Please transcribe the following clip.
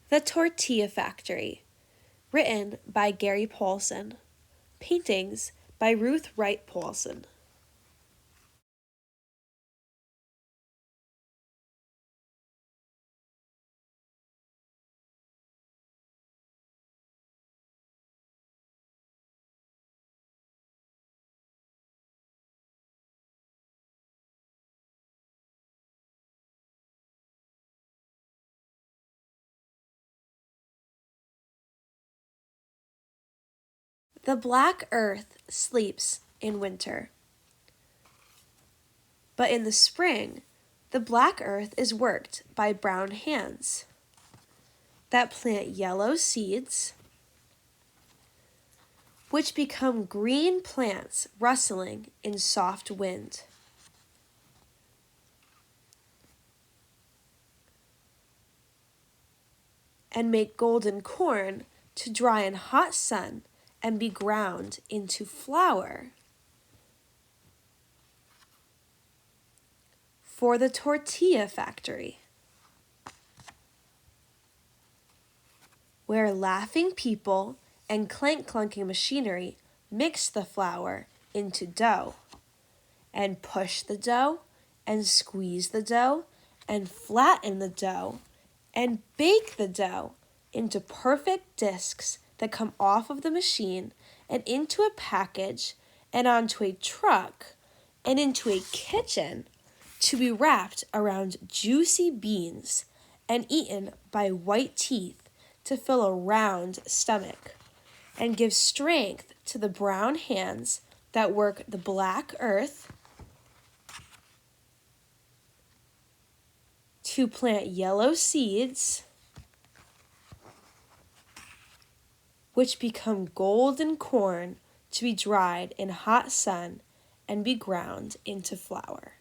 The Tortilla Factory, written by Gary Paulson. Paintings by Ruth Wright Paulson. The black earth sleeps in winter. But in the spring, the black earth is worked by brown hands that plant yellow seeds, which become green plants rustling in soft wind. And make golden corn to dry in hot sun and be ground into flour for the Tortilla Factory, where laughing people and clank-clunking machinery mix the flour into dough and push the dough and squeeze the dough and flatten the dough and bake the dough into perfect discs that come off of the machine and into a package and onto a truck and into a kitchen to be wrapped around juicy beans and eaten by white teeth to fill a round stomach and give strength to the brown hands that work the black earth to plant yellow seeds, which become golden corn to be dried in hot sun and be ground into flour.